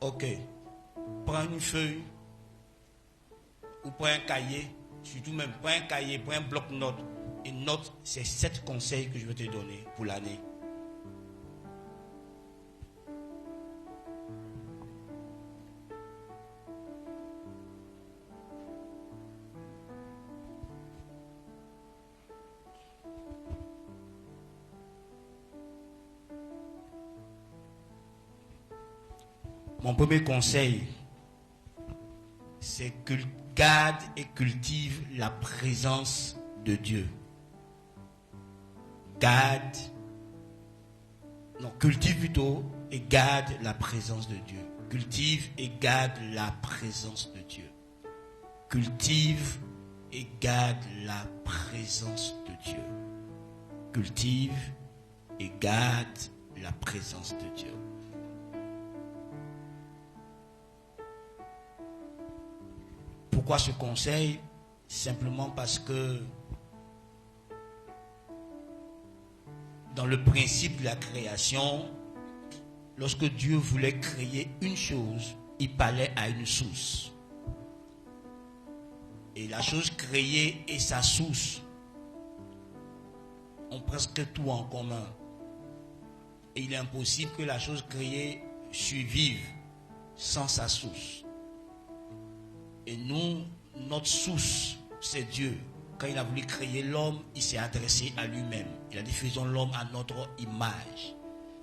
Ok. Prends une feuille ou prends un cahier, surtout même prends un cahier, prends un bloc-notes et note ces 7 conseils que je vais te donner pour l'année. Mon premier conseil, c'est que garde et cultive la présence de Dieu. Cultive plutôt et garde la présence de Dieu. Cultive et garde la présence de Dieu. Cultive et garde la présence de Dieu. Cultive et garde la présence de Dieu. Pourquoi ce conseil? Simplement parce que dans le principe de la création, lorsque Dieu voulait créer une chose, il parlait à une source. Et la chose créée et sa source ont presque tout en commun. Et il est impossible que la chose créée survive sans sa source. Et nous, notre source, c'est Dieu. Quand il a voulu créer l'homme, il s'est adressé à lui-même. Il a dit, faisons l'homme à notre image.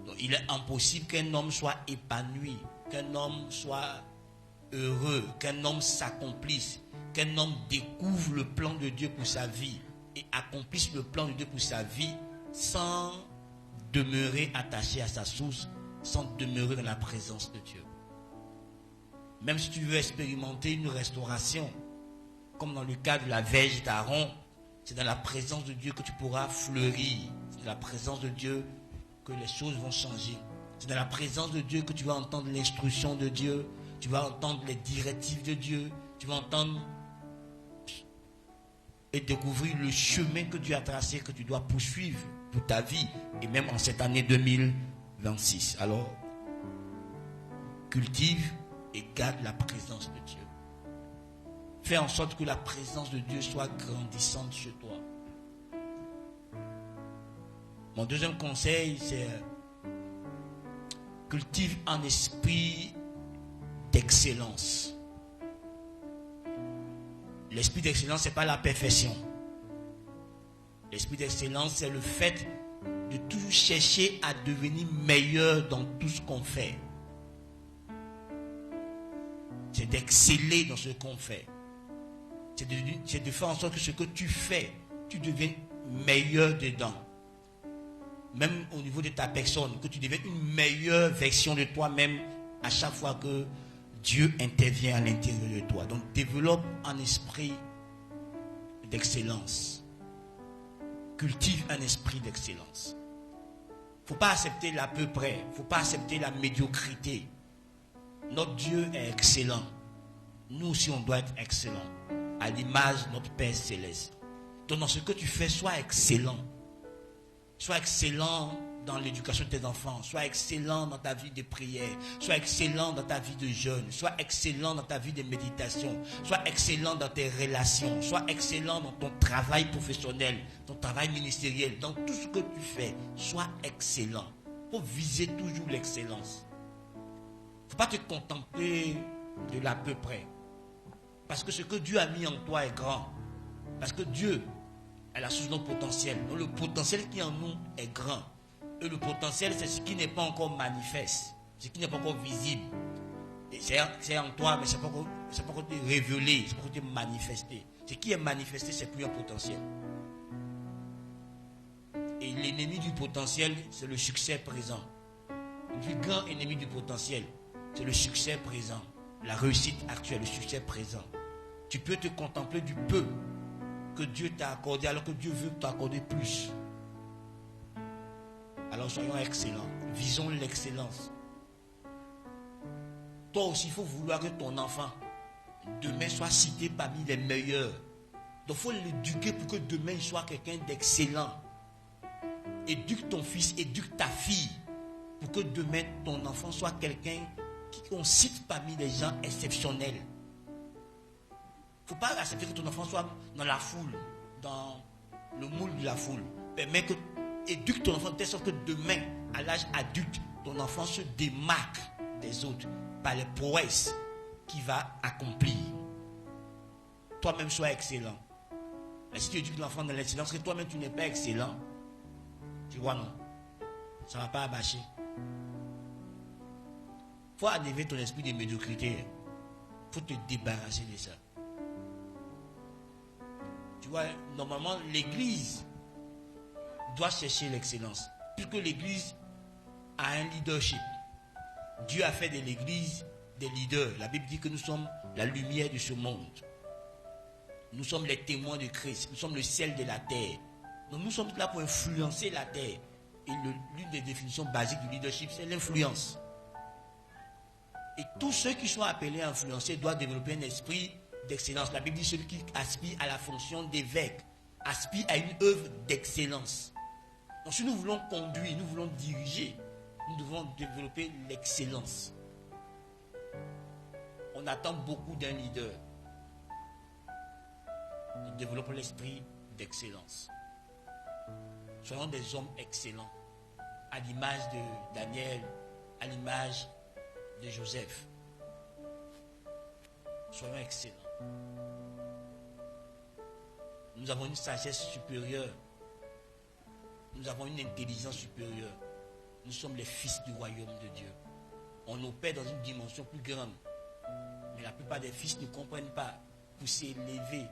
Donc, il est impossible qu'un homme soit épanoui, qu'un homme soit heureux, qu'un homme s'accomplisse, qu'un homme découvre le plan de Dieu pour sa vie et accomplisse le plan de Dieu pour sa vie sans demeurer attaché à sa source, sans demeurer dans la présence de Dieu. Même si tu veux expérimenter une restauration, comme dans le cas de la verge d'Aaron, c'est dans la présence de Dieu que tu pourras fleurir. C'est dans la présence de Dieu que les choses vont changer. C'est dans la présence de Dieu que tu vas entendre l'instruction de Dieu, tu vas entendre les directives de Dieu, tu vas entendre et découvrir le chemin que Dieu a tracé, que tu dois poursuivre pour ta vie, et même en cette année 2026. Alors, cultive et garde la présence de Dieu. Fais en sorte que la présence de Dieu soit grandissante chez toi. Mon deuxième conseil, c'est cultive un esprit d'excellence. L'esprit d'excellence, ce n'est pas la perfection. L'esprit d'excellence, c'est le fait de toujours chercher à devenir meilleur dans tout ce qu'on fait. C'est d'exceller dans ce qu'on fait. C'est de faire en sorte que ce que tu fais, tu deviens meilleur dedans. Même au niveau de ta personne, que tu deviennes une meilleure version de toi-même à chaque fois que Dieu intervient à l'intérieur de toi. Donc développe un esprit d'excellence. Cultive un esprit d'excellence. Il ne faut pas accepter l'à peu près. Il ne faut pas accepter la médiocrité. Notre Dieu est excellent. Nous aussi, on doit être excellent. À l'image de notre Père Céleste. Donc dans ce que tu fais, sois excellent. Sois excellent dans l'éducation de tes enfants. Sois excellent dans ta vie de prière. Sois excellent dans ta vie de jeûne. Sois excellent dans ta vie de méditation. Sois excellent dans tes relations. Sois excellent dans ton travail professionnel, ton travail ministériel. Dans tout ce que tu fais, sois excellent. Il faut viser toujours l'excellence. Il ne faut pas te contenter de l'à peu près. Parce que ce que Dieu a mis en toi est grand. Parce que Dieu est la source de notre potentiel. Donc le potentiel qui est en nous est grand. Et le potentiel, c'est ce qui n'est pas encore manifeste. Ce qui n'est pas encore visible. Et c'est en toi, mais ce n'est pas encore révélé. Ce n'est pas encore manifesté. Ce qui est manifesté, c'est plus un potentiel. Et l'ennemi du potentiel, c'est le succès présent. Le plus grand ennemi du potentiel, c'est le succès présent. La réussite actuelle, le succès présent. Tu peux te contempler du peu que Dieu t'a accordé alors que Dieu veut t'accorder plus. Alors soyons excellents. Visons l'excellence. Toi aussi, il faut vouloir que ton enfant demain soit cité parmi les meilleurs. Donc il faut l'éduquer pour que demain il soit quelqu'un d'excellent. Éduque ton fils, éduque ta fille pour que demain ton enfant soit quelqu'un qu'on cite parmi les gens exceptionnels. Il ne faut pas accepter que ton enfant soit dans la foule, dans le moule de la foule. Permets que éduque ton enfant de telle sorte que demain, à l'âge adulte, ton enfant se démarque des autres par les prouesses qu'il va accomplir. Toi-même, sois excellent. Mais si tu éduques l'enfant dans l'excellence, que toi-même tu n'es pas excellent, tu vois, non? Ça ne va pas abâcher. Il faut enlever ton esprit de médiocrité. Il faut te débarrasser de ça. Tu vois, normalement, l'église doit chercher l'excellence. Puisque l'église a un leadership. Dieu a fait de l'église des leaders. La Bible dit que nous sommes la lumière de ce monde. Nous sommes les témoins de Christ. Nous sommes le sel de la terre. Donc nous sommes là pour influencer la terre. Et l'une des définitions basiques du leadership, c'est l'influence. Et tous ceux qui sont appelés à influencer doivent développer un esprit d'excellence. La Bible dit celui qui aspire à la fonction d'évêque aspire à une œuvre d'excellence. Donc si nous voulons conduire, nous voulons diriger, nous devons développer l'excellence. On attend beaucoup d'un leader. Nous développons l'esprit d'excellence. Soyons des hommes excellents, à l'image de Daniel, à l'image de Joseph. Soyons excellents. Nous avons une sagesse supérieure. Nous avons une intelligence supérieure. Nous sommes les fils du royaume de Dieu. On opère dans une dimension plus grande. Mais la plupart des fils ne comprennent pas pour s'élever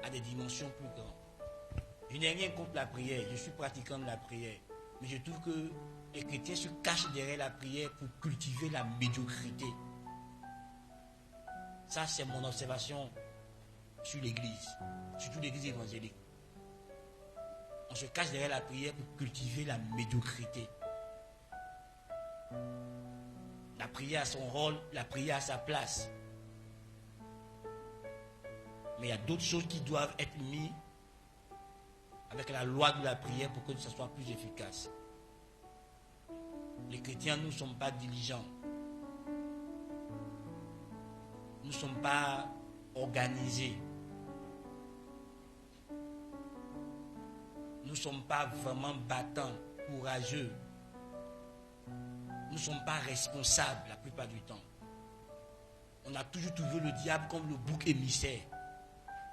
à des dimensions plus grandes. Je n'ai rien contre la prière. Je suis pratiquant de la prière. Mais je trouve que les chrétiens se cachent derrière la prière pour cultiver la médiocrité. Ça, c'est mon observation sur l'église, surtout l'église évangélique. On se cache derrière la prière pour cultiver la médiocrité. La prière a son rôle, la prière a sa place. Mais il y a d'autres choses qui doivent être mises avec la loi de la prière pour que ça soit plus efficace. Les chrétiens, nous ne sommes pas diligents. Nous ne sommes pas organisés. Nous ne sommes pas vraiment battants, courageux. Nous ne sommes pas responsables la plupart du temps. On a toujours trouvé le diable comme le bouc émissaire.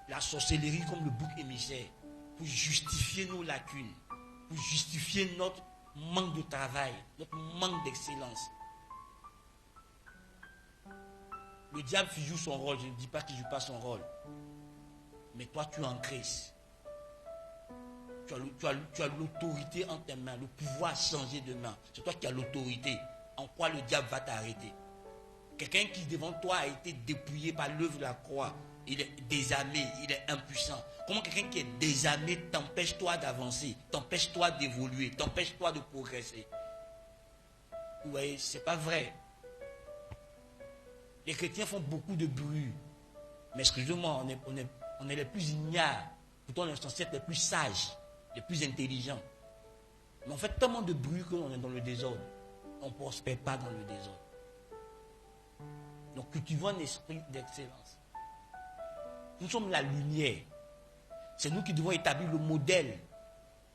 La sorcellerie comme le bouc émissaire. Pour justifier nos lacunes. Pour justifier notre manque de travail. Notre manque d'excellence. Le diable joue son rôle. Je ne dis pas qu'il ne joue pas son rôle. Mais toi, tu es en Christ. Tu as l'autorité en tes mains. Le pouvoir changer de main. C'est toi qui as l'autorité. En quoi le diable va t'arrêter? Quelqu'un qui devant toi a été dépouillé par l'œuvre de la croix. Il est désarmé, il est impuissant. Comment quelqu'un qui est désarmé t'empêche-toi d'avancer, t'empêche-toi d'évoluer, t'empêche-toi de progresser? Vous voyez, c'est pas vrai. Les chrétiens font beaucoup de bruit. Mais excusez-moi, on est les plus ignares. Pourtant, on est censé être les plus sages, les plus intelligents. Mais on fait tellement de bruit qu'on est dans le désordre. On ne prospère pas dans le désordre. Donc cultivons un esprit d'excellence. Nous sommes la lumière. C'est nous qui devons établir le modèle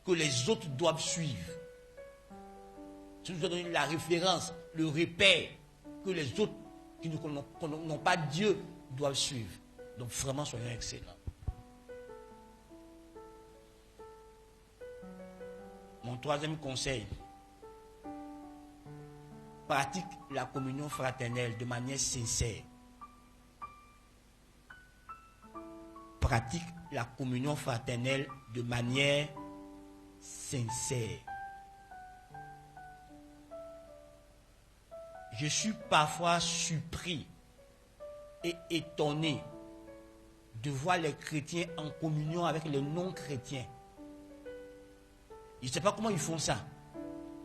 que les autres doivent suivre. C'est nous qui devons donner la référence, le repère que les autres qui n'ont pas Dieu doivent suivre. Donc vraiment, soyons excellents. Mon troisième conseil. Pratique la communion fraternelle de manière sincère. Pratique la communion fraternelle de manière sincère. Je suis parfois surpris et étonné de voir les chrétiens en communion avec les non-chrétiens. Je ne sais pas comment ils font ça.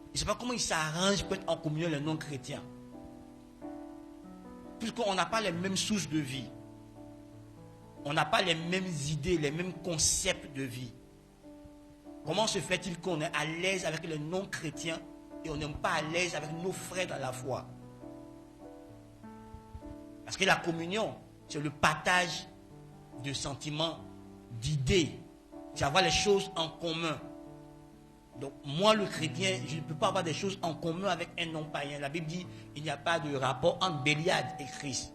Je ne sais pas comment ils s'arrangent pour être en communion les non-chrétiens. Puisqu'on n'a pas les mêmes sources de vie. On n'a pas les mêmes idées, les mêmes concepts de vie. Comment se fait-il qu'on est à l'aise avec les non-chrétiens et on n'est pas à l'aise avec nos frères dans la foi? Parce que la communion, c'est le partage de sentiments, d'idées. C'est avoir les choses en commun. Donc, moi, le chrétien, je ne peux pas avoir des choses en commun avec un non-païen. La Bible dit il n'y a pas de rapport entre Béliade et Christ.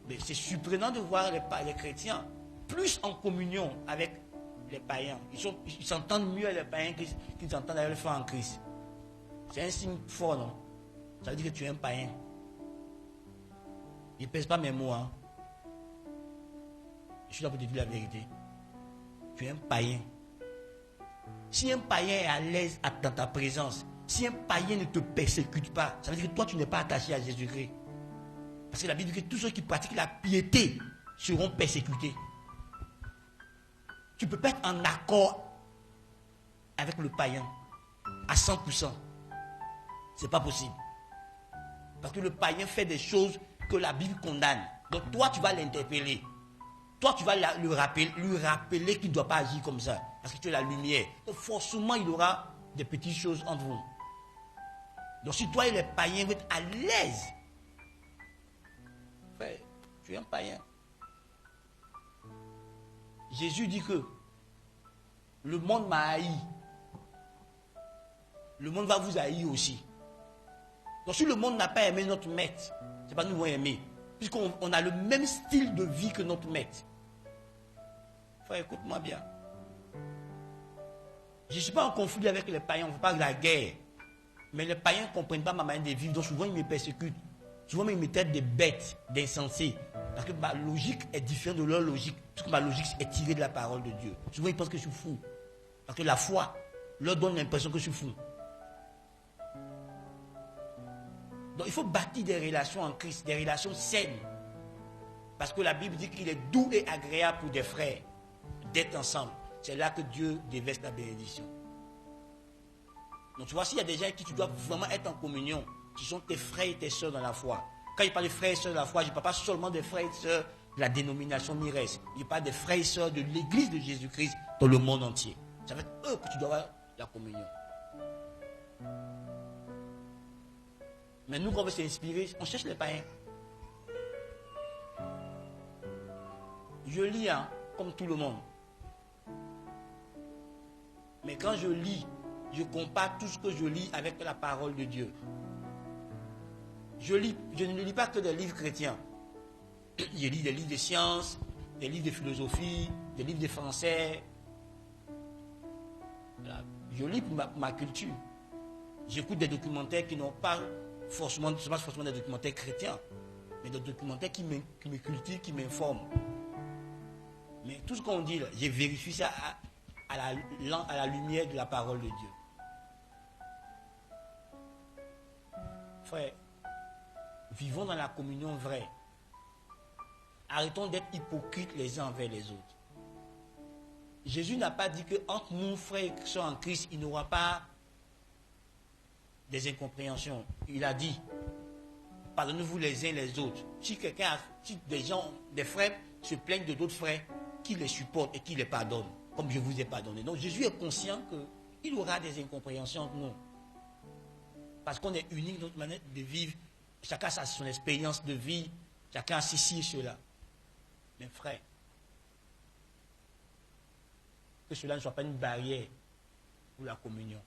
Mais c'est surprenant de voir les chrétiens plus en communion avec les païens. Ils s'entendent mieux avec les païens qu'ils s'entendent avec les frères en Christ. C'est un signe fort, non? Ça veut dire que tu es un païen. Il ne pèse pas mes mots, hein. Je suis là pour te dire la vérité. Tu es un païen. Si un païen est à l'aise dans ta présence, si un païen ne te persécute pas, ça veut dire que toi tu n'es pas attaché à Jésus-Christ. Parce que la Bible dit que tous ceux qui pratiquent la piété seront persécutés. Tu ne peux pas être en accord avec le païen à 100%. Ce n'est pas possible. Parce que le païen fait des choses que la Bible condamne. Donc toi tu vas l'interpeller. Toi, tu vas lui rappeler qu'il ne doit pas agir comme ça. Parce que tu es la lumière. Donc, forcément, il y aura des petites choses entre vous. Donc, si toi et les païens, vous êtes à l'aise, frère, tu es un païen. Jésus dit que le monde m'a haï. Le monde va vous haïr aussi. Donc, si le monde n'a pas aimé notre maître, ce n'est pas nous qui vont aimer. Puisqu'on a le même style de vie que notre maître. Frère, écoute-moi bien. Je ne suis pas en conflit avec les païens, on ne fait pas de la guerre. Mais les païens ne comprennent pas ma manière de vivre, donc souvent ils me persécutent. Souvent ils me traitent de bêtes, d'insensés. Parce que ma logique est différente de leur logique. Parce que ma logique est tirée de la parole de Dieu. Souvent ils pensent que je suis fou. Parce que la foi leur donne l'impression que je suis fou. Donc il faut bâtir des relations en Christ, des relations saines. Parce que la Bible dit qu'il est doux et agréable pour des frères d'être ensemble. C'est là que Dieu déverse la bénédiction. Donc tu vois, s'il y a des gens avec qui tu dois vraiment être en communion, qui sont tes frères et tes soeurs dans la foi. Quand je parle de frères et soeurs dans la foi, je ne parle pas seulement des frères et soeurs de la dénomination Mires. Je parle des frères et soeurs de l'église de Jésus-Christ dans le monde entier. Ça va être eux que tu dois avoir la communion. Mais nous, quand on veut s'inspirer, on cherche les païens. Je lis, hein, comme tout le monde. Mais quand je lis, je compare tout ce que je lis avec la parole de Dieu. Je ne lis pas que des livres chrétiens. Je lis des livres de sciences, des livres de philosophie, des livres de français. Voilà. Je lis pour ma culture. J'écoute des documentaires qui n'ont pas forcément des documentaires chrétiens, mais des documentaires qui me cultivent, qui m'informent. Mais tout ce qu'on dit là, je vérifie ça à la lumière de la parole de Dieu. Frère, vivons dans la communion vraie. Arrêtons d'être hypocrites les uns envers les autres. Jésus n'a pas dit qu'entre nous, frères qui sont en Christ, il n'y aura pas des incompréhensions. Il a dit, pardonnez-vous les uns les autres. Si des frères se plaignent de d'autres frères, qui les supportent et qui les pardonnent, comme je vous ai pardonné. Donc Jésus est conscient qu'il y aura des incompréhensions entre nous. Parce qu'on est unique dans notre manière de vivre. Chacun a son expérience de vie. Chacun a ceci et cela. Mais frère, que cela ne soit pas une barrière pour la communion.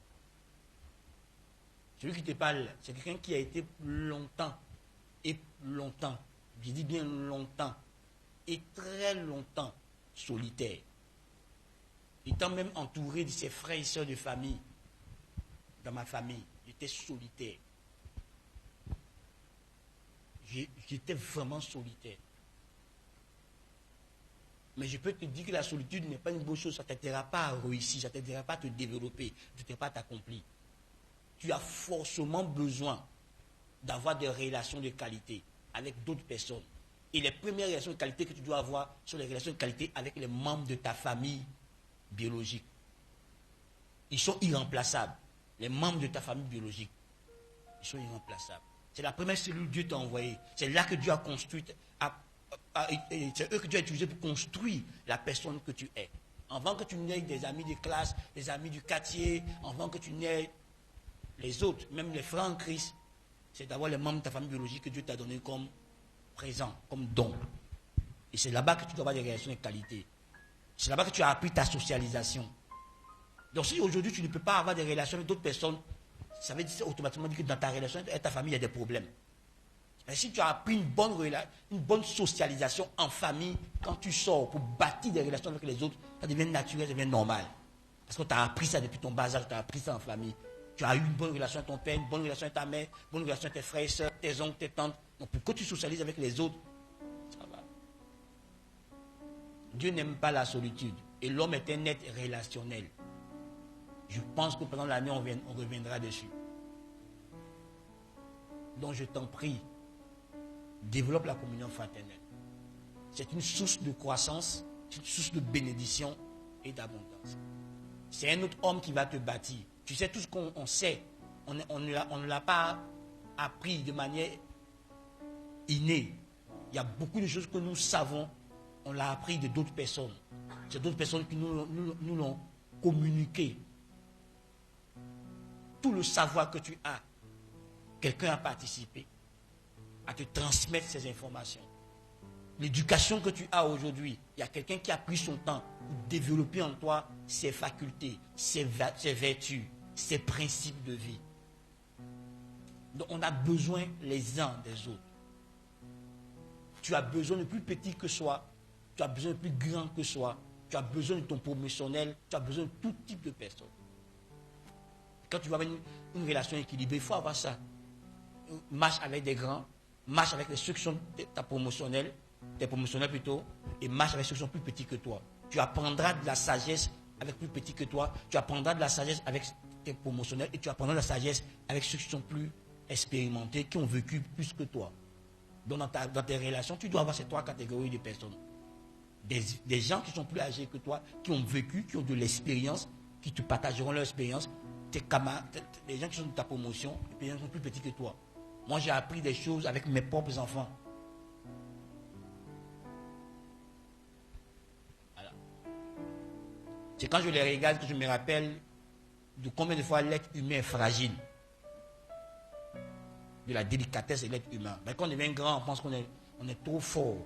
Celui qui te parle, c'est quelqu'un qui a été longtemps, je dis bien longtemps, et très longtemps solitaire. Étant même entouré de ses frères et sœurs de famille, dans ma famille, j'étais solitaire. J'étais vraiment solitaire. Mais je peux te dire que la solitude n'est pas une bonne chose, ça ne t'aidera pas à réussir, ça ne t'aidera pas à te développer, ça ne t'aidera pas à t'accomplir. Tu as forcément besoin d'avoir des relations de qualité avec d'autres personnes. Et les premières relations de qualité que tu dois avoir sont les relations de qualité avec les membres de ta famille biologique. Ils sont irremplaçables. Les membres de ta famille biologique, ils sont irremplaçables. C'est la première cellule que Dieu t'a envoyée. C'est là que Dieu a construit, c'est eux que Dieu a utilisé pour construire la personne que tu es. Avant que tu n'aies des amis de classe, des amis du quartier, avant que tu n'aies les autres, même les frères en Christ, c'est d'avoir les membres de ta famille biologique que Dieu t'a donné comme présent, comme don. Et c'est là-bas que tu dois avoir des relations de qualité. C'est là-bas que tu as appris ta socialisation. Donc si aujourd'hui tu ne peux pas avoir des relations avec d'autres personnes, ça veut dire automatiquement dire que dans ta relation avec ta famille, il y a des problèmes. Mais si tu as appris une bonne socialisation en famille, quand tu sors pour bâtir des relations avec les autres, ça devient naturel, ça devient normal. Parce que tu as appris ça depuis ton bas âge, tu as appris ça en famille. Tu as eu une bonne relation avec ton père, une bonne relation avec ta mère, une bonne relation avec tes frères et soeurs, tes oncles, tes tantes. Donc pourquoi tu socialises avec les autres, ça va. Dieu n'aime pas la solitude. Et l'homme est un être relationnel. Je pense que pendant l'année, on reviendra dessus. Donc je t'en prie, développe la communion fraternelle. C'est une source de croissance, c'est une source de bénédiction et d'abondance. C'est un autre homme qui va te bâtir. Tu sais, tout ce qu'on sait, on ne l'a pas appris de manière innée. Il y a beaucoup de choses que nous savons, on l'a appris de d'autres personnes. C'est d'autres personnes qui nous l'ont communiqué. Tout le savoir que tu as, quelqu'un a participé à te transmettre ces informations. L'éducation que tu as aujourd'hui, il y a quelqu'un qui a pris son temps pour développer en toi ses facultés, ses vertus, ses principes de vie. Donc on a besoin les uns des autres. Tu as besoin de plus petit que soi, tu as besoin de plus grand que soi, tu as besoin de ton promotionnel, tu as besoin de tout type de personnes. Quand tu vas avoir une relation équilibrée, il faut avoir ça. Marche avec des grands, marche avec ceux qui sont tes promotionnels plutôt, et marche avec ceux qui sont plus petits que toi. Tu apprendras de la sagesse avec plus petits que toi, tu apprendras de la sagesse avec tes promotionnels, et tu apprendras de la sagesse avec ceux qui sont plus expérimentés, qui ont vécu plus que toi. Donc dans tes relations, tu dois avoir ces trois catégories de personnes. Des gens qui sont plus âgés que toi, qui ont vécu, qui ont de l'expérience, qui te partageront leur expérience, tes camarades, les gens qui sont de ta promotion, et les gens qui sont plus petits que toi. Moi, j'ai appris des choses avec mes propres enfants. Voilà. C'est quand je les regarde que je me rappelle de combien de fois l'être humain est fragile. De la délicatesse de l'être humain. Mais quand on devient grand, on pense qu'on est trop fort.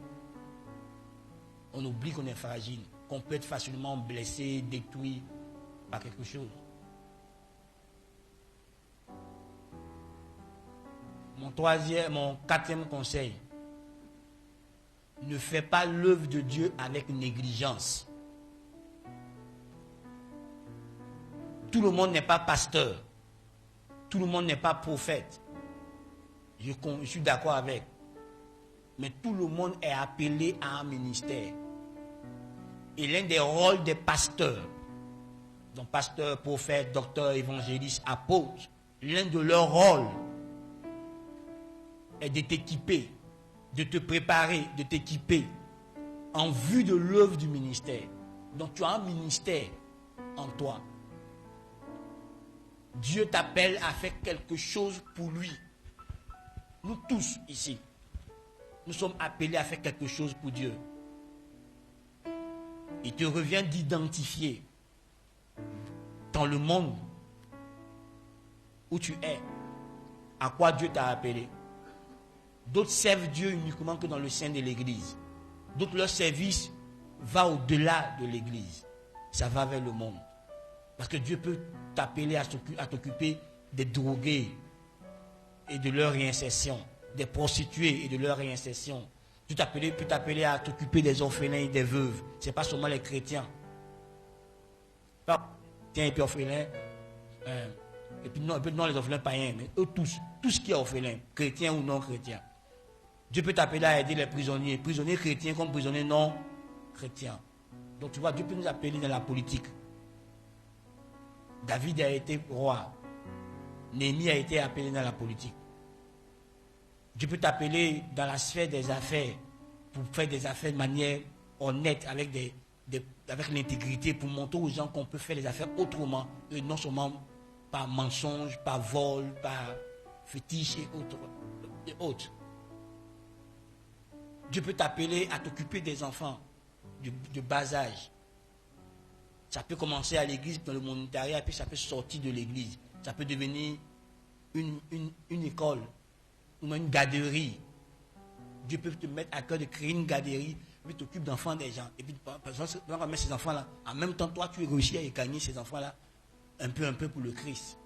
On oublie qu'on est fragile, qu'on peut être facilement blessé, détruit par quelque chose. Mon quatrième conseil, ne fais pas l'œuvre de Dieu avec négligence. Tout le monde n'est pas pasteur. Tout le monde n'est pas prophète. Je suis d'accord avec. Mais tout le monde est appelé à un ministère. Et l'un des rôles des pasteurs, donc pasteur, prophète, docteur, évangéliste, apôtre, l'un de leurs rôles est de t'équiper, de te préparer, de t'équiper en vue de l'œuvre du ministère. Donc tu as un ministère en toi. Dieu t'appelle à faire quelque chose pour lui. Nous tous ici, nous sommes appelés à faire quelque chose pour Dieu. Il te revient d'identifier dans le monde où tu es, à quoi Dieu t'a appelé. D'autres servent Dieu uniquement que dans le sein de l'église. D'autres, leur service va au-delà de l'église. Ça va vers le monde. Parce que Dieu peut t'appeler à t'occuper des drogués et de leur réinsertion, des prostituées et de leur réinsertion. Dieu peut t'appeler à t'occuper des orphelins et des veuves. Ce n'est pas seulement les chrétiens. Pas chrétiens et puis orphelins. Et puis non les orphelins païens, mais eux tous. Tout ce qui est orphelin, chrétien ou non chrétien. Dieu peut t'appeler à aider les prisonniers chrétiens comme prisonniers non chrétiens. Donc tu vois, Dieu peut nous appeler dans la politique. David a été roi. Néhémie a été appelé dans la politique. Dieu peut t'appeler dans la sphère des affaires pour faire des affaires de manière honnête, avec l'intégrité, pour montrer aux gens qu'on peut faire les affaires autrement, et non seulement par mensonge, par vol, par fétiche et autres. Dieu peut t'appeler à t'occuper des enfants de bas âge. Ça peut commencer à l'église, dans le monitariat, puis ça peut sortir de l'église. Ça peut devenir une école ou une garderie. Dieu peut te mettre à cœur de créer une garderie, puis t'occupes d'enfants des gens. Et puis, pendant qu'on met ces enfants-là, en même temps, toi, tu réussis à écarner ces enfants-là un peu pour le Christ.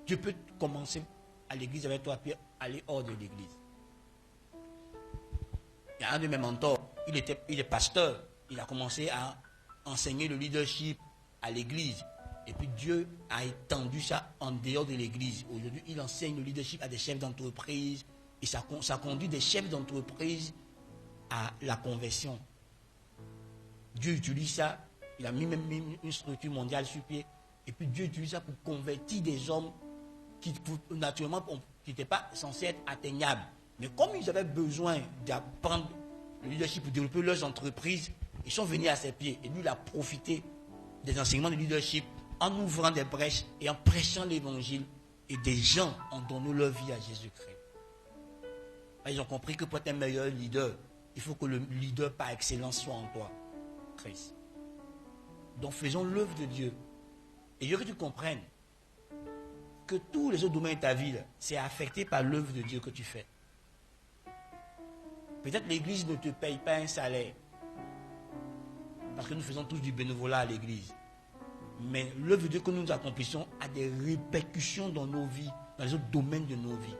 Dieu peut commencer à l'église avec toi, puis aller hors de l'église. Il y a un de mes mentors, il est pasteur. Il a commencé à enseigner le leadership à l'église. Et puis Dieu a étendu ça en dehors de l'église. Aujourd'hui, il enseigne le leadership à des chefs d'entreprise. Et ça conduit des chefs d'entreprise à la conversion. Dieu utilise ça. Il a même mis une structure mondiale sur pied. Et puis Dieu utilise ça pour convertir des hommes qui, naturellement, qui n'étaient pas censés être atteignables. Mais comme ils avaient besoin d'apprendre le leadership pour développer leurs entreprises, ils sont venus à ses pieds. Et lui, il a profité des enseignements de leadership en ouvrant des brèches et en prêchant l'évangile. Et des gens ont donné leur vie à Jésus-Christ. Ils ont compris que pour être un meilleur leader, il faut que le leader par excellence soit en toi, Christ. Donc faisons l'œuvre de Dieu. Et je veux que tu comprennes que tous les autres domaines de ta vie, c'est affecté par l'œuvre de Dieu que tu fais. Peut-être l'église ne te paye pas un salaire. Parce que nous faisons tous du bénévolat à l'église. Mais l'œuvre de Dieu que nous accomplissons a des répercussions dans nos vies, dans les autres domaines de nos vies.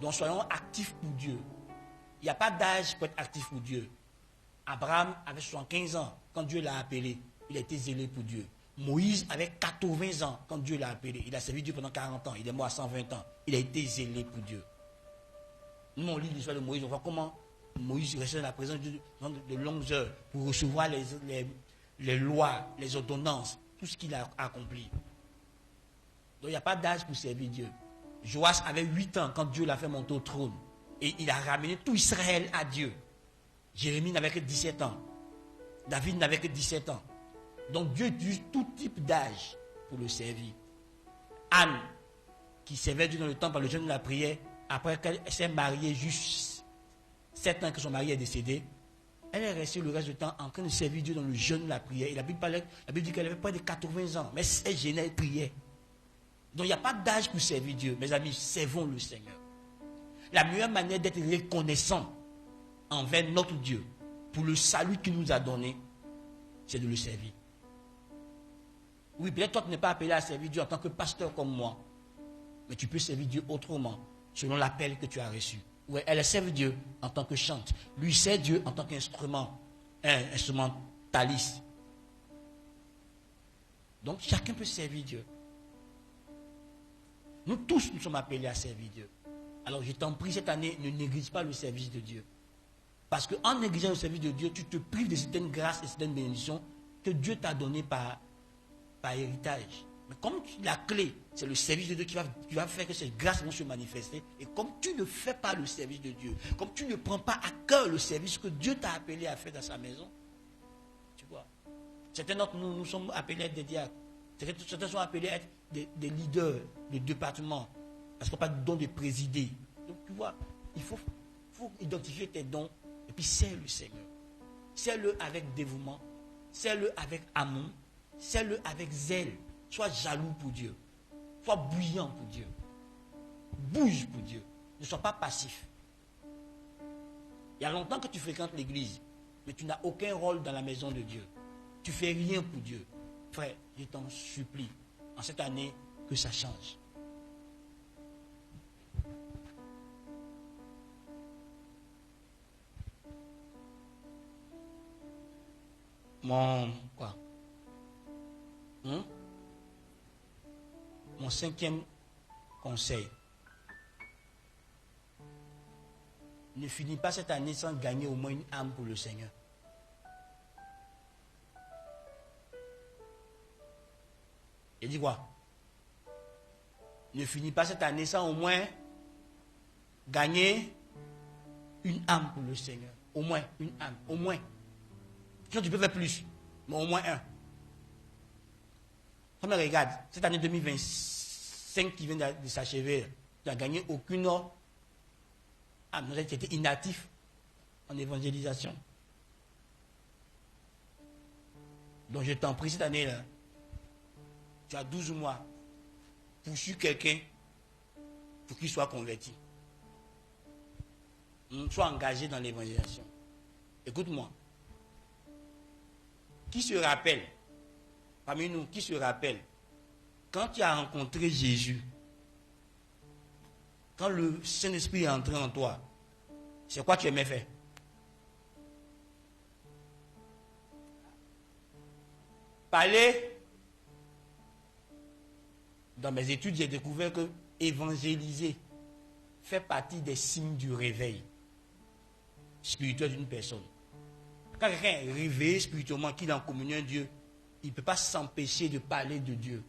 Donc soyons actifs pour Dieu. Il n'y a pas d'âge pour être actif pour Dieu. Abraham avait 75 ans quand Dieu l'a appelé. Il a été zélé pour Dieu. Moïse avait 80 ans quand Dieu l'a appelé. Il a servi Dieu pendant 40 ans. Il est mort à 120 ans. Il a été zélé pour Dieu. Nous, on lit l'histoire de Moïse. On voit comment Moïse restait dans la présence de Dieu de longues heures pour recevoir les lois, les ordonnances, tout ce qu'il a accompli. Donc il n'y a pas d'âge pour servir Dieu. Joas avait 8 ans quand Dieu l'a fait monter au trône. Et il a ramené tout Israël à Dieu. Jérémie n'avait que 17 ans. David n'avait que 17 ans. Donc Dieu utilise tout type d'âge pour le servir. Anne, qui servait Dieu dans le temple par le jeûne de la prière, après qu'elle s'est mariée juste 7 ans que son mari est décédé, elle est restée le reste du temps en train de servir Dieu dans le jeûne de la prière. Et la Bible dit qu'elle avait près de 80 ans. Mais elle gênait, elle priait. Donc il n'y a pas d'âge pour servir Dieu. Mes amis, servons le Seigneur. La meilleure manière d'être reconnaissant envers notre Dieu pour le salut qu'il nous a donné, c'est de le servir. Oui, peut-être toi tu n'es pas appelé à servir Dieu en tant que pasteur comme moi, mais tu peux servir Dieu autrement, selon l'appel que tu as reçu. Oui, elle sert Dieu en tant que chante. Lui sert Dieu en tant qu'instrument, instrumentaliste. Donc chacun peut servir Dieu. Nous tous, nous sommes appelés à servir Dieu. Alors je t'en prie cette année, ne néglige pas le service de Dieu. Parce qu'en négligeant le service de Dieu, tu te prives de certaines grâces et certaines bénédictions que Dieu t'a données par héritage. Mais comme la clé, c'est le service de Dieu qui va faire que ces grâces vont se manifester. Et comme tu ne fais pas le service de Dieu, comme tu ne prends pas à cœur le service que Dieu t'a appelé à faire dans sa maison, tu vois. Certains d'entre nous, nous sommes appelés à être des diacres. Certains sont appelés à être des leaders de département. Parce qu'on n'a pas de don de présider. Donc tu vois, il faut identifier tes dons et puis sers le Seigneur. Sers-le avec dévouement. Sers-le avec amour. Sers-le avec zèle. Sois jaloux pour Dieu. Sois bouillant pour Dieu. Bouge pour Dieu. Ne sois pas passif. Il y a longtemps que tu fréquentes l'église, mais tu n'as aucun rôle dans la maison de Dieu. Tu ne fais rien pour Dieu. Frère, je t'en supplie, en cette année, que ça change. Mon 5e conseil. Ne finis pas cette année sans gagner au moins une âme pour le Seigneur. Et dis quoi? Ne finis pas cette année sans au moins gagner une âme pour le Seigneur. Au moins une âme. Au moins. Sinon tu peux faire plus. Mais au moins un. Quand on regarde, cette année 2025 qui vient de s'achever, tu n'as gagné aucune âme. Tu étais inactif en évangélisation. Donc je t'en prie cette année-là. Tu as 12 mois. Poursuis quelqu'un Il faut qu'il soit converti. Soit engagé dans l'évangélisation. Écoute-moi. Qui se rappelle, parmi nous, qui se rappelle, quand tu as rencontré Jésus, quand le Saint-Esprit est entré en toi, c'est quoi tu aimais faire? Parler. Dans mes études, j'ai découvert que évangéliser fait partie des signes du réveil spirituel d'une personne. Quand quelqu'un est réveillé spirituellement, qu'il est en communion avec Dieu, il ne peut pas s'empêcher de parler de Dieu.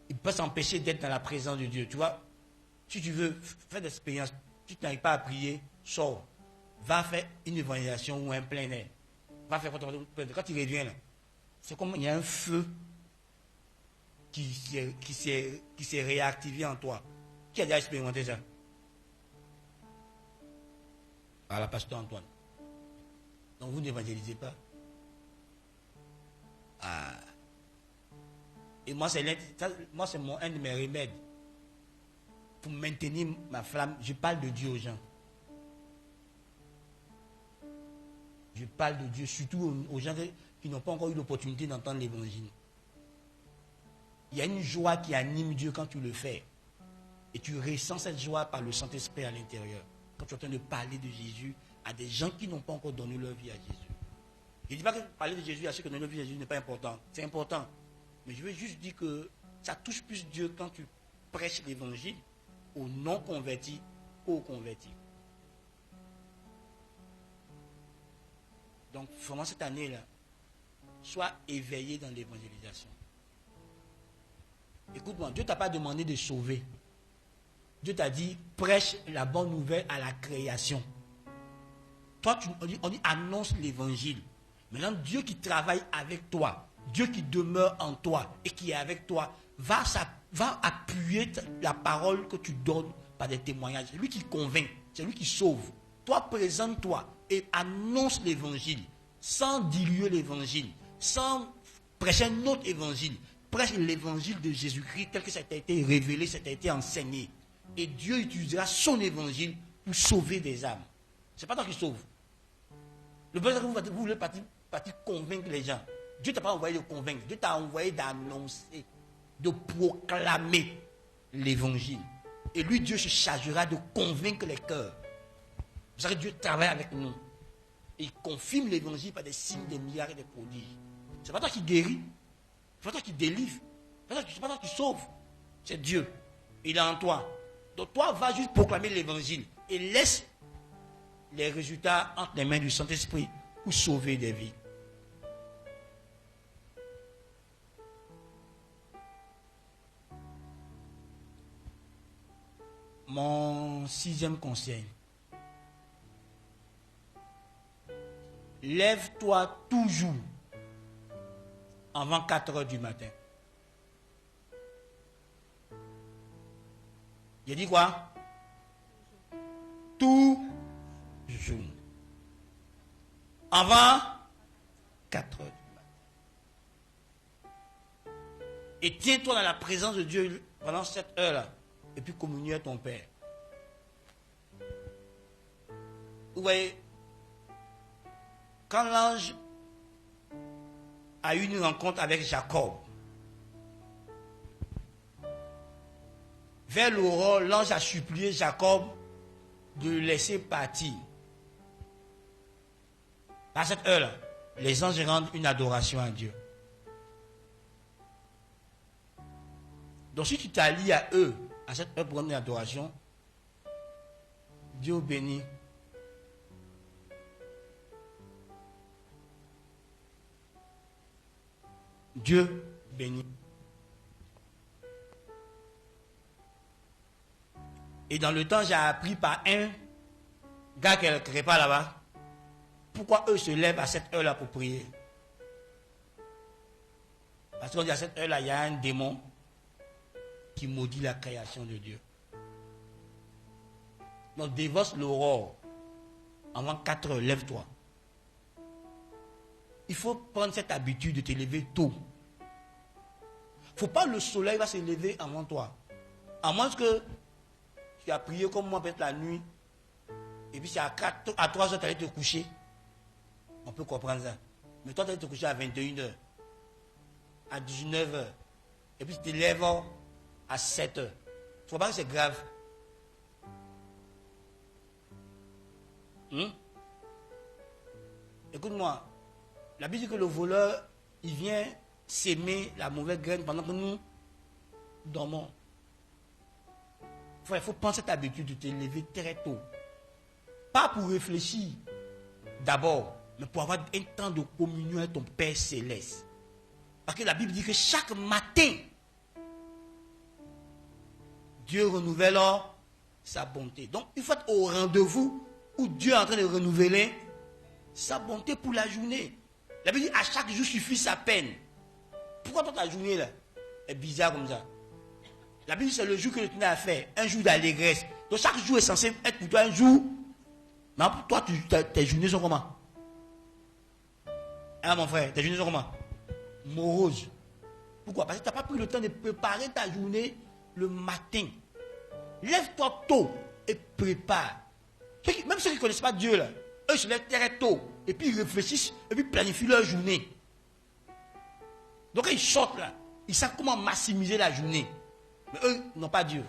Il ne peut pas s'empêcher d'être dans la présence de Dieu. Tu vois, si tu veux faire des expériences, si tu n'arrives pas à prier, sors. Va faire une évangélisation ou un plein air. Va faire quand tu reviens là. C'est comme il y a un feu qui s'est réactivé en toi. Qui a déjà expérimenté ça? Voilà, pasteur Antoine. Donc vous n'évangélisez pas. Ah. Et moi, c'est un de mes remèdes. Pour maintenir ma flamme, je parle de Dieu aux gens. Je parle de Dieu, surtout aux gens qui n'ont pas encore eu l'opportunité d'entendre l'évangile. Il y a une joie qui anime Dieu quand tu le fais. Et tu ressens cette joie par le Saint-Esprit à l'intérieur. Quand tu es en train de parler de Jésus à des gens qui n'ont pas encore donné leur vie à Jésus. Je ne dis pas que parler de Jésus à ceux qui ont donné leur vie à Jésus n'est pas important. C'est important. Mais je veux juste dire que ça touche plus Dieu quand tu prêches l'évangile aux non-convertis qu'aux convertis. Donc, vraiment cette année-là, sois éveillé dans l'évangélisation. Écoute-moi, Dieu ne t'a pas demandé de sauver. Dieu t'a dit, prêche la bonne nouvelle à la création. Toi, on dit annonce l'évangile. Maintenant, Dieu qui travaille avec toi, Dieu qui demeure en toi et qui est avec toi, va appuyer la parole que tu donnes par des témoignages. C'est lui qui convainc, c'est lui qui sauve. Toi, présente-toi et annonce l'évangile, sans diluer l'évangile, sans prêcher un autre évangile. Prêche l'évangile de Jésus-Christ tel que ça a été révélé, ça a été enseigné. Et Dieu utilisera son évangile pour sauver des âmes. Ce n'est pas toi qui sauve. Le besoin que vous voulez partir convaincre les gens. Dieu ne t'a pas envoyé de convaincre. Dieu t'a envoyé d'annoncer, de proclamer l'évangile. Et lui, Dieu se chargera de convaincre les cœurs. Vous savez, Dieu travaille avec nous. Et il confirme l'évangile par des signes, des miracles et des prodiges. Ce n'est pas toi qui guéris. Ce n'est pas toi qui délivre. Ce n'est pas toi qui sauve. C'est Dieu. Il est en toi. Donc toi, va juste proclamer l'évangile. Et laisse les résultats entre les mains du Saint-Esprit pour sauver des vies. Mon 6e conseil. Lève-toi toujours avant 4 heures du matin. J'ai dit quoi? Toujours. Avant 4 heures du matin. Et tiens-toi dans la présence de Dieu pendant cette heure-là. Et puis communier à ton Père. Vous voyez, quand l'ange a eu une rencontre avec Jacob, vers l'aurore, l'ange a supplié Jacob de le laisser partir. À cette heure-là, les anges rendent une adoration à Dieu. Donc si tu t'allies à eux, à cette heure pour rendre une adoration, Dieu bénit. Dieu bénit. Et dans le temps, j'ai appris par un gars qui ne pas là-bas, pourquoi eux se lèvent à cette heure-là pour prier. Parce qu'on dit à cette heure-là, il y a un démon qui maudit la création de Dieu. Donc dévoce l'aurore. Avant 4 heures, lève-toi. Il faut prendre cette habitude de te lever tôt. Il ne faut pas le soleil va se lever avant toi. À moins que tu as prié comme moi peut-être la nuit, et puis c'est à 3 heures tu allais te coucher. On peut comprendre ça. Mais toi tu allais te coucher à 21h, à 19h, et puis tu te lèves à 7h. Tu vois pas que c'est grave? Écoute-moi, la Bible dit que le voleur, il vient s'aimer la mauvaise graine pendant que nous dormons. Il faut prendre cette habitude de te lever très tôt. Pas pour réfléchir d'abord, mais pour avoir un temps de communion avec ton Père Céleste. Parce que la Bible dit que chaque matin, Dieu renouvelle sa bonté. Donc, il faut être au rendez-vous où Dieu est en train de renouveler sa bonté pour la journée. La Bible dit à chaque jour suffit sa peine. Pourquoi toi ta journée là est bizarre comme ça? La Bible dit c'est le jour que tu as fait, un jour d'allégresse. Donc chaque jour est censé être pour toi un jour. Mais pour toi, tes journées sont comment? Hein mon frère, tes journées sont comment? Moroses. Pourquoi? Parce que tu n'as pas pris le temps de préparer ta journée le matin. Lève-toi tôt et prépare. Même ceux qui ne connaissent pas Dieu là, eux se lèvent très tôt et puis ils réfléchissent et puis planifient leur journée. Donc quand ils sortent là, ils savent comment maximiser la journée. Mais eux n'ont pas Dieu.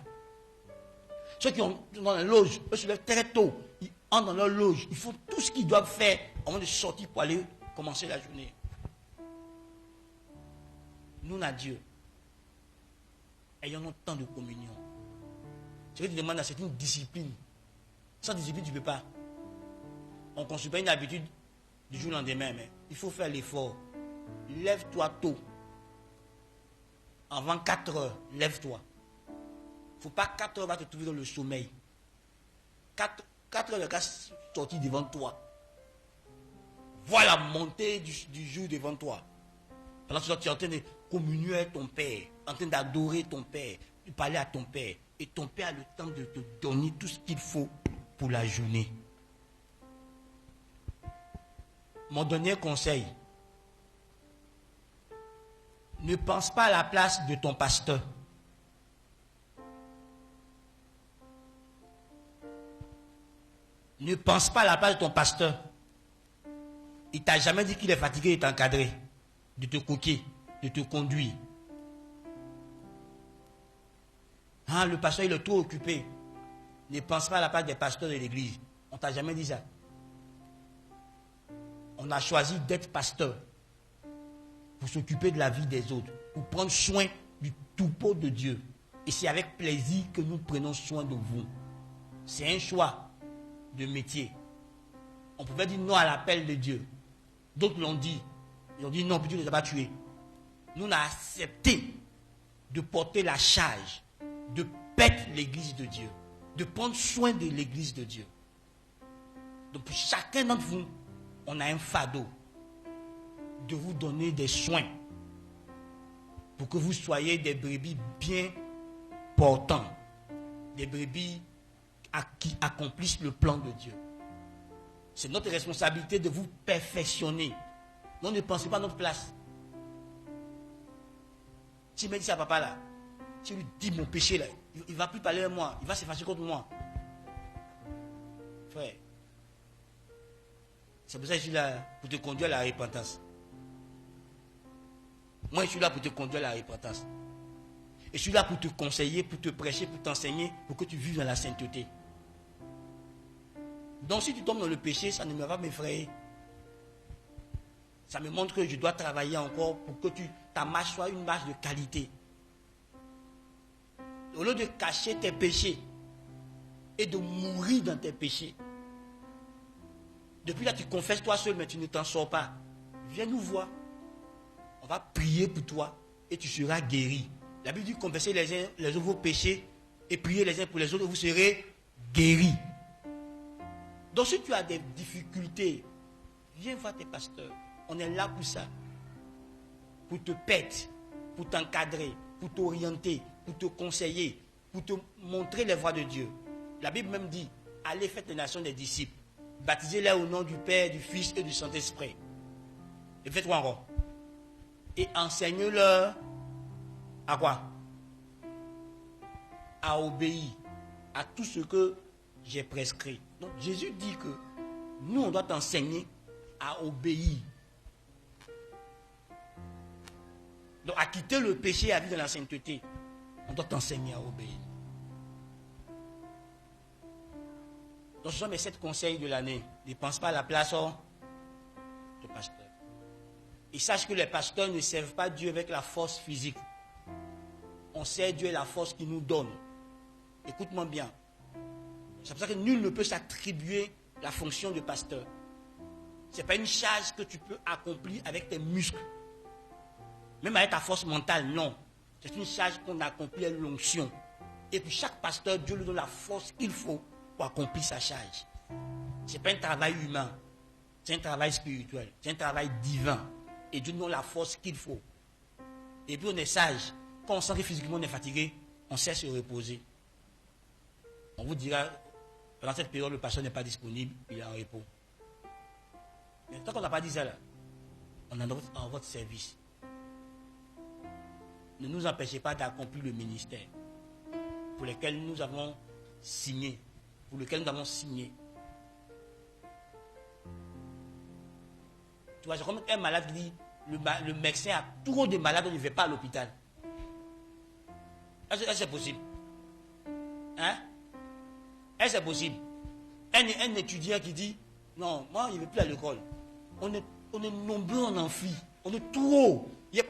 Ceux qui sont dans la loge, eux se lèvent très tôt. Ils entrent dans leur loge. Ils font tout ce qu'ils doivent faire avant de sortir pour aller commencer la journée. Nous, on a Dieu. Ayons notre temps de communion. Ce que tu demandes, c'est une discipline. Sans discipline, tu ne peux pas. On ne construit pas une habitude du jour au lendemain, mais il faut faire l'effort. Lève-toi tôt. Avant 4 heures, lève-toi. Il ne faut pas 4 heures va te trouver dans le sommeil. 4 heures de casse sortir devant toi. Vois la montée du jour devant toi. Pendant que tu es en train de communier avec ton Père, en train d'adorer ton Père, de parler à ton Père. Et ton Père a le temps de te donner tout ce qu'il faut pour la journée. Mon dernier conseil. Ne pense pas à la place de ton pasteur. Ne pense pas à la place de ton pasteur. Il ne t'a jamais dit qu'il est fatigué de t'encadrer, de te coquer, de te conduire. Ah, le pasteur, il est trop occupé. Ne pense pas à la place des pasteurs de l'église. On ne t'a jamais dit ça. On a choisi d'être pasteur pour s'occuper de la vie des autres, pour prendre soin du troupeau de Dieu. Et c'est avec plaisir que nous prenons soin de vous. C'est un choix de métier. On pouvait dire non à l'appel de Dieu. D'autres l'ont dit. Ils ont dit non, puis Dieu ne les a pas tués. Nous, on a accepté de porter la charge, de paître l'église de Dieu, de prendre soin de l'église de Dieu. Donc pour chacun d'entre vous, on a un fardeau de vous donner des soins pour que vous soyez des brebis bien portants, des brebis qui accomplissent le plan de Dieu. C'est notre responsabilité de vous perfectionner. Non, ne pensez pas à notre place. Si je me dis à papa là, si je lui dis mon péché là, il ne va plus parler à moi, il va s'effacer contre moi. Frère, c'est pour ça que je suis là pour te conduire à la repentance. Moi, je suis là pour te conduire à la repentance. Et je suis là pour te conseiller, pour te prêcher, pour t'enseigner, pour que tu vives dans la sainteté. Donc, si tu tombes dans le péché, ça ne va pas m'effrayer. Ça me montre que je dois travailler encore pour que ta marche soit une marche de qualité. Au lieu de cacher tes péchés et de mourir dans tes péchés. Depuis là, tu confesses toi seul, mais tu ne t'en sors pas. Viens nous voir. On va prier pour toi et tu seras guéri. La Bible dit confessez les uns les autres vos péchés et priez les uns pour les autres et vous serez guéris. Donc si tu as des difficultés, viens voir tes pasteurs. On est là pour ça. Pour te paître, pour t'encadrer, pour t'orienter, pour te conseiller, pour te montrer les voies de Dieu. La Bible même dit, allez faites les nations des disciples. Baptisez-les au nom du Père, du Fils et du Saint-Esprit. Et faites quoi encore? Et enseigne-leur à quoi? à obéir à tout ce que j'ai prescrit. Donc Jésus dit que nous, on doit t'enseigner à obéir. Donc à quitter le péché et à vivre dans la sainteté. On doit t'enseigner à obéir. Donc ce sont mes 7 conseils de l'année. Ne pense pas à la place de pasteur. Et sache que les pasteurs ne servent pas Dieu avec la force physique. On sert Dieu la force qu'il nous donne. Écoute-moi bien. C'est pour ça que nul ne peut s'attribuer la fonction de pasteur. Ce n'est pas une charge que tu peux accomplir avec tes muscles. Même avec ta force mentale, non. C'est une charge qu'on accomplit avec l'onction. Et puis chaque pasteur, Dieu lui donne la force qu'il faut pour accomplir sa charge. Ce n'est pas un travail humain. C'est un travail spirituel. C'est un travail divin. Et Dieu nous donne la force qu'il faut. Et puis on est sage. Quand on sent que physiquement on est fatigué, on sait se reposer. On vous dira, pendant cette période, le pasteur n'est pas disponible, il est en repos. Mais tant qu'on n'a pas dit ça là, on est en votre service. Ne nous empêchez pas d'accomplir le ministère pour lequel nous avons signé. Pour lequel nous avons signé. Tu vois, c'est comme un malade qui dit, le médecin a trop de malades, on ne va pas à l'hôpital. Est-ce que c'est possible? Hein? Est-ce que c'est possible? Un étudiant qui dit, non, moi, je ne vais plus à l'école. On est nombreux en amphi. On est trop. Il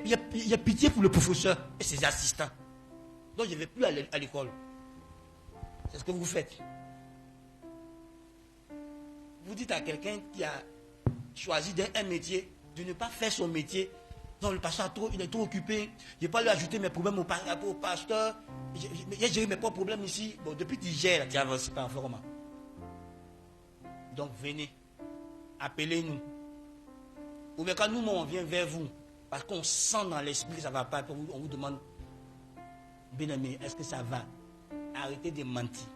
y a pitié pour le professeur et ses assistants. Donc, je ne vais plus à l'école. C'est ce que vous faites. Vous dites à quelqu'un qui a choisi un métier de ne pas faire son métier. Non, le pasteur il est trop occupé. Je n'ai pas lui ajouter mes problèmes au pasteur. J'ai géré mes propres problèmes ici. Bon, depuis que tu gères, tu avances pas encore comment. Donc venez. Appelez-nous. Ou bien quand nous, on vient vers vous, parce qu'on sent dans l'esprit que ça ne va pas, on vous demande, bien-aimé, est-ce que ça va? Arrêtez de mentir.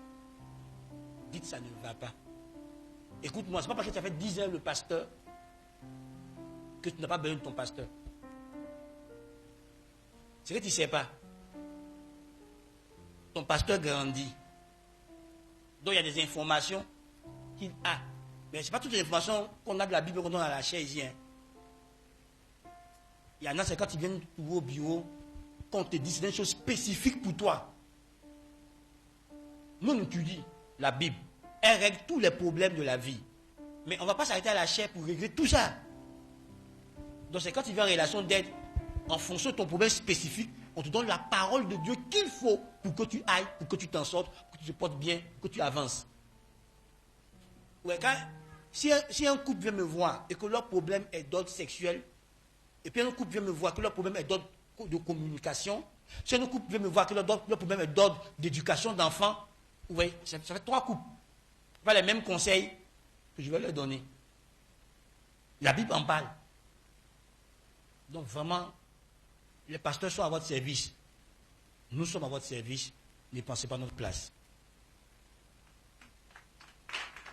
Dites ça ne va pas. Écoute-moi, ce n'est pas parce que tu as fait 10 ans le pasteur que tu n'as pas besoin de ton pasteur. C'est que tu ne sais pas. Ton pasteur grandit. Donc il y a des informations qu'il a. Mais ce n'est pas toutes les informations qu'on a de la Bible qu'on donne à la chaise ici. Hein. Il y en a, c'est quand ils viennent au bureau, qu'on te dit c'est une chose spécifique pour toi. Nous, on étudie la Bible. Elle règle tous les problèmes de la vie. Mais on ne va pas s'arrêter à la chair pour régler tout ça. Donc c'est quand tu viens en relation d'aide, en fonction de ton problème spécifique, on te donne la parole de Dieu qu'il faut pour que tu ailles, pour que tu t'en sortes, pour que tu te portes bien, que tu avances. Ouais, si un couple vient me voir et que leur problème est d'ordre sexuel, et puis un couple vient me voir que leur problème est d'ordre de communication, si un couple vient me voir que leur problème est d'ordre d'éducation d'enfants, ouais, ça fait 3 couples. Pas les mêmes conseils que je vais leur donner. La Bible en parle. Donc vraiment, les pasteurs sont à votre service. Nous sommes à votre service. Ne pensez pas à notre place.